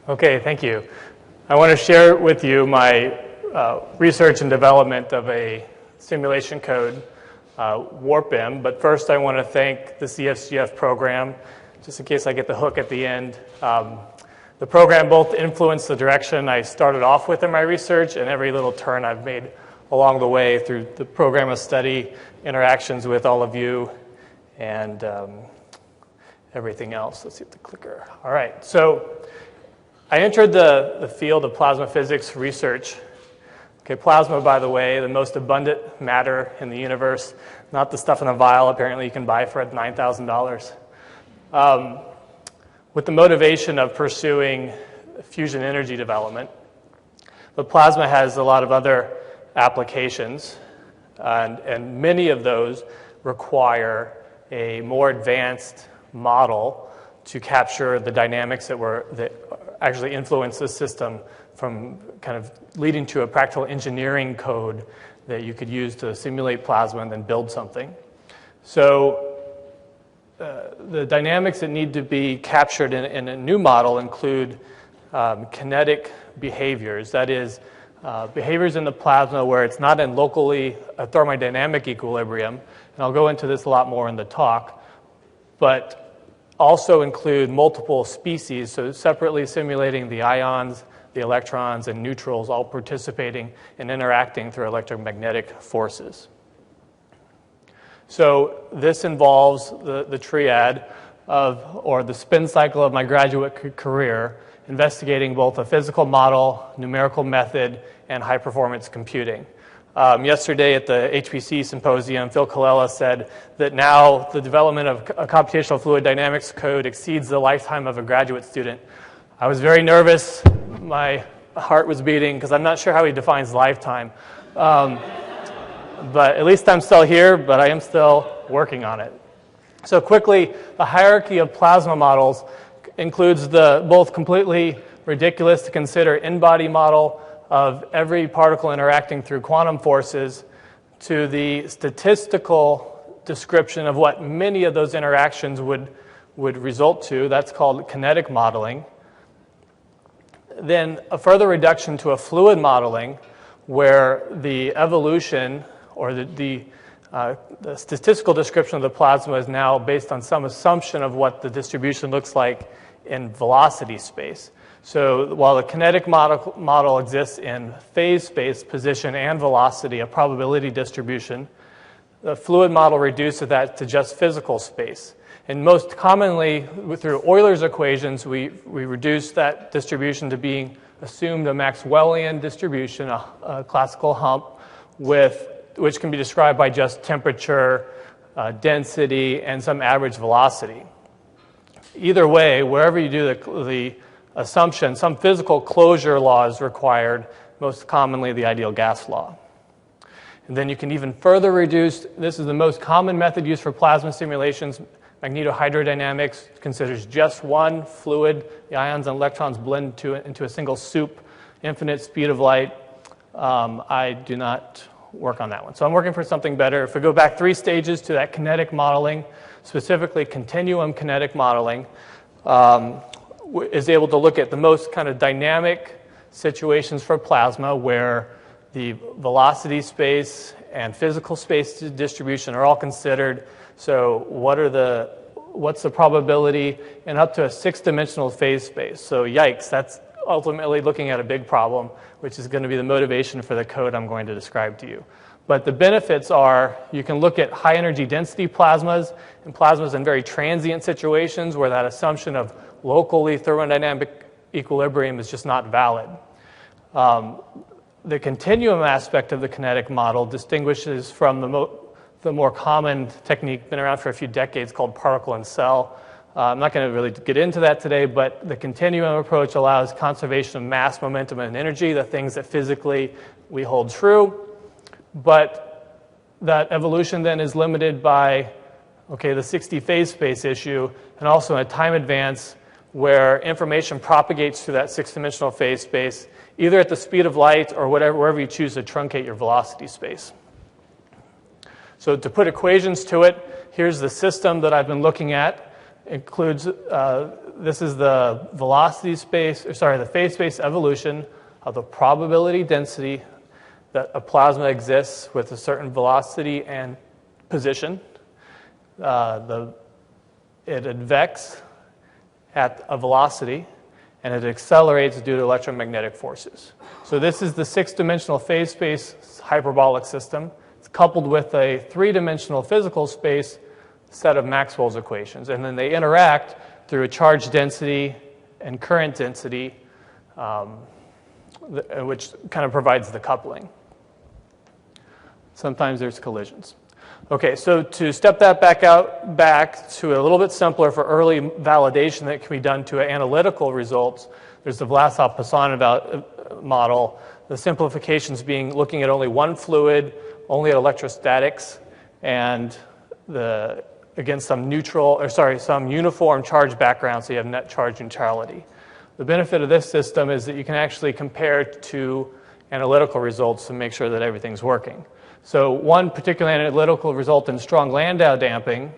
Okay, thank you. I want to share with you my research and development of a simulation code, WARPM, but first I want to thank the CSGF program, just in case I get the hook at the end. The program both influenced the direction I started off with in my research and every little turn I've made along the way through the program of study, interactions with all of you, and everything else. Let's see the clicker. All right, so I entered the field of plasma physics research. Okay, plasma, by the way, the most abundant matter in the universe, not the stuff in a vial apparently you can buy for $9,000. With the motivation of pursuing fusion energy development. But plasma has a lot of other applications, and many of those require a more advanced model to capture the dynamics that actually influence the system, from kind of leading to a practical engineering code that you could use to simulate plasma and then build something. So the dynamics that need to be captured in a new model include kinetic behaviors, that is, behaviors in the plasma where it's not in locally a thermodynamic equilibrium, and I'll go into this a lot more in the talk, but also include multiple species, so separately simulating the ions, the electrons, and neutrals all participating and interacting through electromagnetic forces. So this involves the triad or the spin cycle of my graduate career, investigating both a physical model, numerical method, and high-performance computing. Yesterday at the HPC symposium, Phil Colella said that now the development of a computational fluid dynamics code exceeds the lifetime of a graduate student. I was very nervous. My heart was beating because I'm not sure how he defines lifetime. But at least I'm still here, but I am still working on it. So quickly, the hierarchy of plasma models includes the both completely ridiculous to consider in-body model of every particle interacting through quantum forces to the statistical description of what many of those interactions would result to. That's called kinetic modeling. Then a further reduction to a fluid modeling where the evolution or the statistical description of the plasma is now based on some assumption of what the distribution looks like in velocity space. So while the kinetic model exists in phase space, position, and velocity, a probability distribution, the fluid model reduces that to just physical space. And most commonly, through Euler's equations, we reduce that distribution to being assumed a Maxwellian distribution, a classical hump, which can be described by just temperature, density, and some average velocity. Either way, wherever you do the assumption, some physical closure law is required, most commonly the ideal gas law. And then you can even further reduce, this is the most common method used for plasma simulations. Magnetohydrodynamics considers just one fluid. The ions and electrons blend into a single soup, infinite speed of light. I do not work on that one. So I'm working for something better. If we go back 3 stages to that kinetic modeling, specifically continuum kinetic modeling, is able to look at the most kind of dynamic situations for plasma where the velocity space and physical space distribution are all considered. So what's the probability, and up to a 6-dimensional phase space. So yikes, that's ultimately looking at a big problem, which is going to be the motivation for the code I'm going to describe to you. But the benefits are you can look at high energy density plasmas and plasmas in very transient situations where that assumption of locally thermodynamic equilibrium is just not valid. The continuum aspect of the kinetic model distinguishes from the more common technique, been around for a few decades, called particle and cell. I'm not going to really get into that today, but the continuum approach allows conservation of mass, momentum, and energy, the things that physically we hold true. But that evolution then is limited by, the 60 phase space issue, and also a time advance where information propagates through that 6-dimensional phase space, either at the speed of light or wherever you choose to truncate your velocity space. So to put equations to it, here's the system that I've been looking at. It includes this is the velocity space, or sorry, the phase space evolution of the probability density that a plasma exists with a certain velocity and position. It advects at a velocity, and it accelerates due to electromagnetic forces. So this is the 6-dimensional phase space hyperbolic system. It's coupled with a 3-dimensional physical space set of Maxwell's equations. And then they interact through a charge density and current density, which kind of provides the coupling. Sometimes there's collisions. Okay, so to step that back to a little bit simpler for early validation that can be done to analytical results, there's the Vlasov-Poisson model. The simplifications being looking at only one fluid, only at electrostatics, and against some uniform charge background, so you have net charge neutrality. The benefit of this system is that you can actually compare to analytical results to make sure that everything's working. So one particular analytical result in strong Landau damping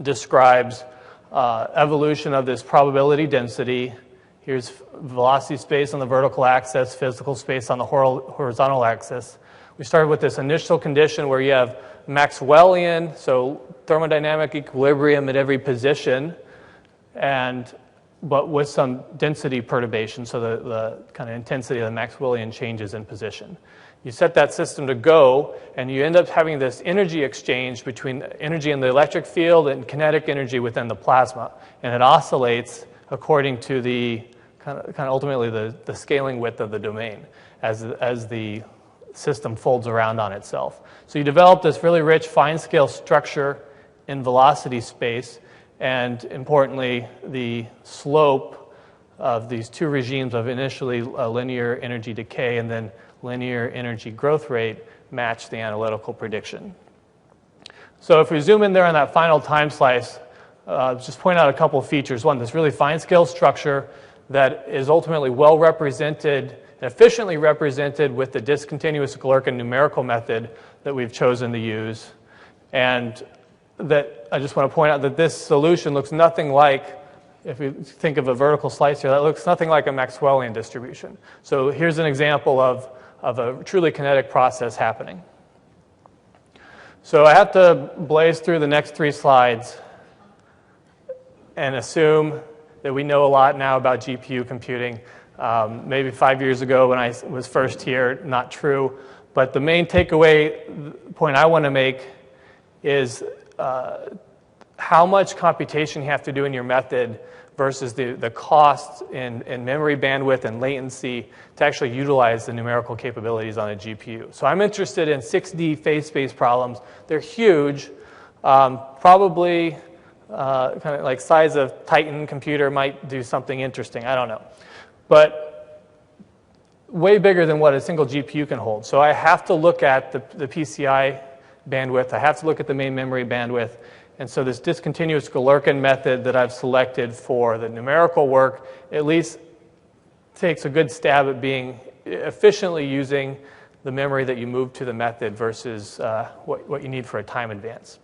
describes evolution of this probability density. Here's velocity space on the vertical axis, physical space on the horizontal axis. We started with this initial condition where you have Maxwellian, so thermodynamic equilibrium at every position, but with some density perturbation, so the kind of intensity of the Maxwellian changes in position. You set that system to go, and you end up having this energy exchange between energy in the electric field and kinetic energy within the plasma. And it oscillates according to the kind of ultimately the scaling width of the domain as the system folds around on itself. So you develop this really rich fine-scale structure in velocity space, and importantly, the slope of these two regimes of initially linear energy decay and then linear energy growth rate match the analytical prediction. So if we zoom in there on that final time slice, just point out a couple of features. One, this really fine-scale structure that is ultimately well represented and efficiently represented with the discontinuous Galerkin numerical method that we've chosen to use. And that I just want to point out that this solution looks nothing like, if we think of a vertical slice here, that looks nothing like a Maxwellian distribution. So here's an example of a truly kinetic process happening. So I have to blaze through the next 3 slides and assume that we know a lot now about GPU computing. Maybe 5 years ago when I was first here, not true. But the main takeaway point I want to make is how much computation you have to do in your method versus the cost in memory bandwidth and latency to actually utilize the numerical capabilities on a GPU. So I'm interested in 6D phase space problems. They're huge, probably kind of like size of Titan computer might do something interesting. I don't know. But way bigger than what a single GPU can hold. So I have to look at the PCI bandwidth. I have to look at the main memory bandwidth. And so this discontinuous Galerkin method that I've selected for the numerical work at least takes a good stab at being efficiently using the memory that you move to the method versus what you need for a time advance.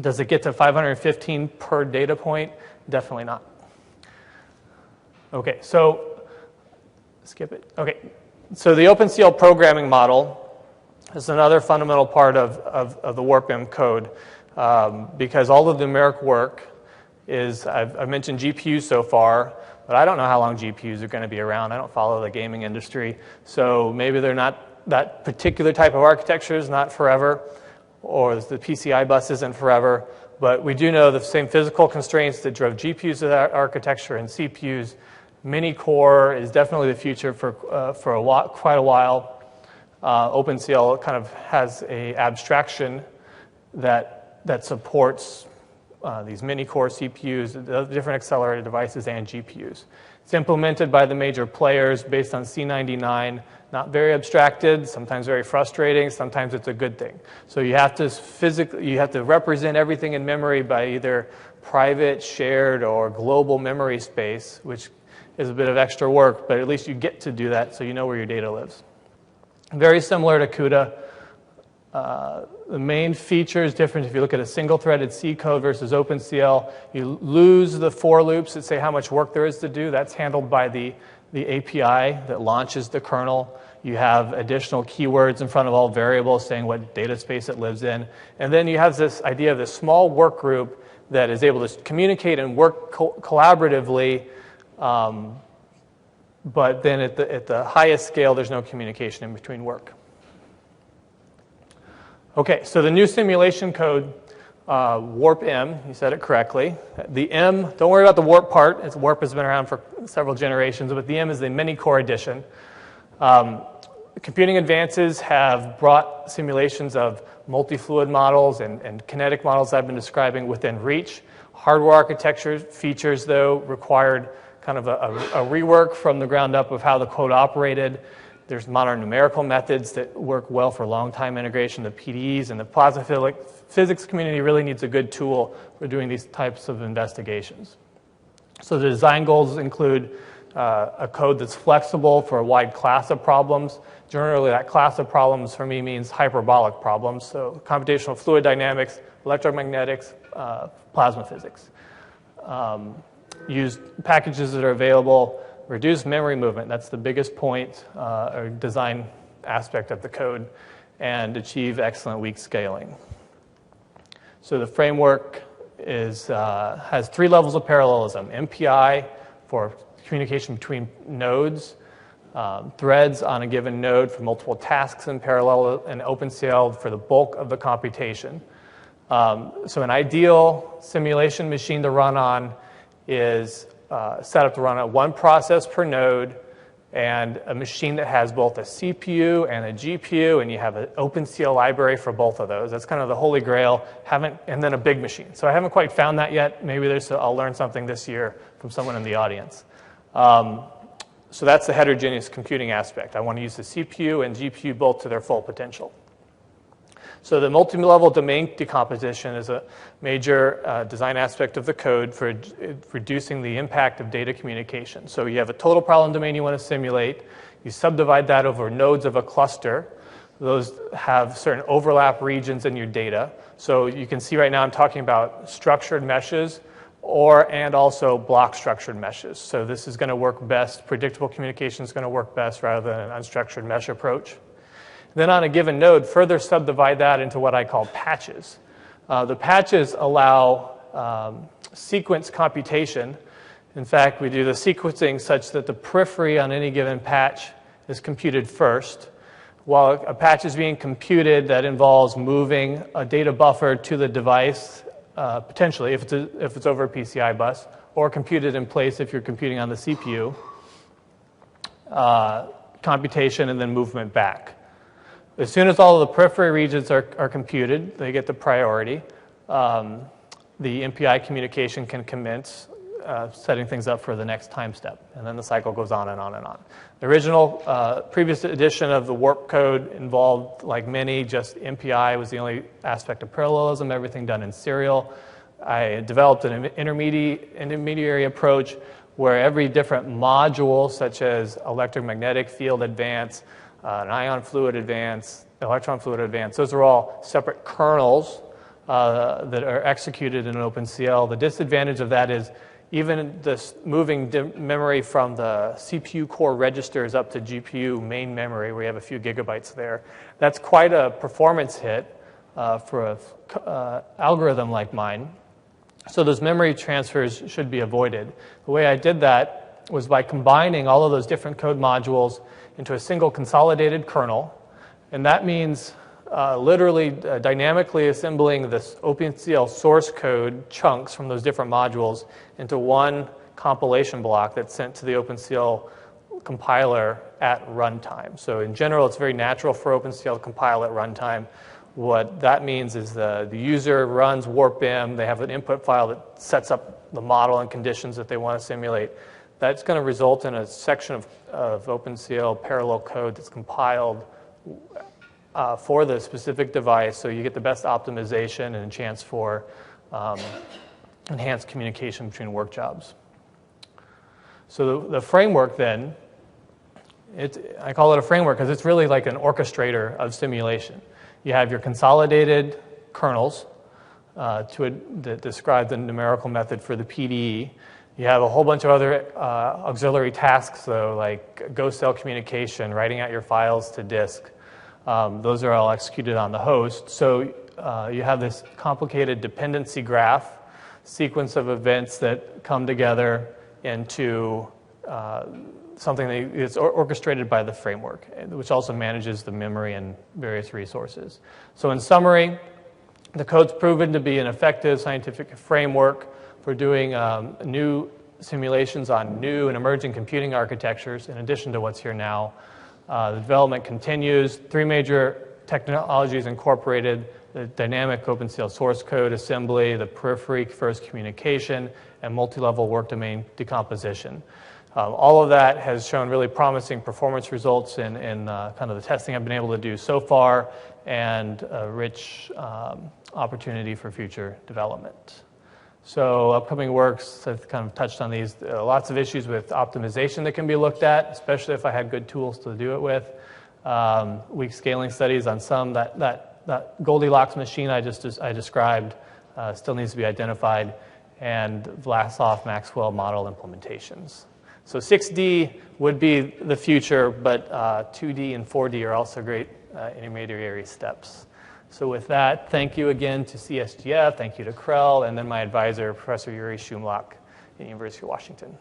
Does it get to 515 per data point? Definitely not. Okay, so skip it. Okay, so the OpenCL programming model is another fundamental part of the WARPM code. Because all of the numeric work is, I've mentioned GPUs so far, but I don't know how long GPUs are going to be around. I don't follow the gaming industry. So maybe they're not, that particular type of architecture is not forever, or the PCI bus isn't forever. But we do know the same physical constraints that drove GPUs to that architecture and CPUs. Mini-core is definitely the future for quite a while. OpenCL kind of has an abstraction that supports these mini-core CPUs, the different accelerated devices, and GPUs. It's implemented by the major players based on C99, not very abstracted, sometimes very frustrating, sometimes it's a good thing. So you have to represent everything in memory by either private, shared, or global memory space, which is a bit of extra work, but at least you get to do that so you know where your data lives. Very similar to CUDA. The main feature is different if you look at a single-threaded C code versus OpenCL. You lose the for loops that say how much work there is to do. That's handled by the API that launches the kernel. You have additional keywords in front of all variables saying what data space it lives in. And then you have this idea of this small work group that is able to communicate and work collaboratively, but then at the highest scale, there's no communication in between work. Okay, so the new simulation code, WARPM, you said it correctly. The M, don't worry about the warp part. Warp has been around for several generations, but the M is the many-core addition. Computing advances have brought simulations of multi-fluid models and kinetic models I've been describing within reach. Hardware architecture features, though, required kind of a rework from the ground up of how the code operated. There's modern numerical methods that work well for long-time integration, the PDEs, and the plasma physics community really needs a good tool for doing these types of investigations. So the design goals include a code that's flexible for a wide class of problems. Generally, that class of problems for me means hyperbolic problems, so computational fluid dynamics, electromagnetics, plasma physics. Use packages that are available. Reduce memory movement, that's the biggest point or design aspect of the code, and achieve excellent weak scaling. So the framework has 3 levels of parallelism: MPI for communication between nodes, threads on a given node for multiple tasks in parallel, and OpenCL for the bulk of the computation. So an ideal simulation machine to run on is set up to run on 1 process per node and a machine that has both a CPU and a GPU, and you have an OpenCL library for both of those. That's kind of the holy grail. And then a big machine. So I haven't quite found that yet. Maybe I'll learn something this year from someone in the audience. So that's the heterogeneous computing aspect. I want to use the CPU and GPU both to their full potential. So the multi-level domain decomposition is a major design aspect of the code for reducing the impact of data communication. So you have a total problem domain you want to simulate. You subdivide that over nodes of a cluster. Those have certain overlap regions in your data. So you can see right now I'm talking about structured meshes and also block structured meshes. So this is going to work best. Predictable communication is going to work best rather than an unstructured mesh approach. Then on a given node, further subdivide that into what I call patches. The patches allow sequence computation. In fact, we do the sequencing such that the periphery on any given patch is computed first. While a patch is being computed, that involves moving a data buffer to the device, potentially, if it's over a PCI bus, or computed in place if you're computing on the CPU. Computation and then movement back. As soon as all of the periphery regions are computed, they get the priority. The MPI communication can commence, setting things up for the next time step. And then the cycle goes on and on and on. The original previous edition of the WARP code involved, like many, just MPI was the only aspect of parallelism, everything done in serial. I developed an intermediary approach where every different module, such as electromagnetic field advance, an ion fluid advance, electron fluid advance, those are all separate kernels that are executed in OpenCL. The disadvantage of that is even this moving memory from the CPU core registers up to GPU main memory, where you have a few gigabytes there, that's quite a performance hit for an algorithm like mine. So those memory transfers should be avoided. The way I did that was by combining all of those different code modules into a single consolidated kernel. And that means literally dynamically assembling this OpenCL source code chunks from those different modules into one compilation block that's sent to the OpenCL compiler at runtime. So in general, it's very natural for OpenCL to compile at runtime. What that means is the user runs WARPM. They have an input file that sets up the model and conditions that they want to simulate. That's going to result in a section of OpenCL parallel code that's compiled for the specific device, so you get the best optimization and a chance for enhanced communication between work jobs. So the framework then, I call it a framework because it's really like an orchestrator of simulation. You have your consolidated kernels that describe the numerical method for the PDE. You have a whole bunch of other auxiliary tasks, though, like ghost cell communication, writing out your files to disk. Those are all executed on the host. So you have this complicated dependency graph, sequence of events that come together into something that is orchestrated by the framework, which also manages the memory and various resources. So in summary, the code's proven to be an effective scientific framework for doing new simulations on new and emerging computing architectures in addition to what's here now. The development continues. 3 major technologies incorporated: the dynamic OpenCL source code assembly, the periphery first communication, and multi-level work domain decomposition. All of that has shown really promising performance results in kind of the testing I've been able to do so far, and a rich opportunity for future development. So upcoming works, I've kind of touched on these. Lots of issues with optimization that can be looked at, especially if I had good tools to do it with. Weak scaling studies on some. That Goldilocks machine I described still needs to be identified, and Vlasov-Maxwell model implementations. So 6D would be the future, but 2D and 4D are also great intermediary steps. So with that, thank you again to CSGF, thank you to Krell, and then my advisor, Professor Yuri Shumlak at the University of Washington.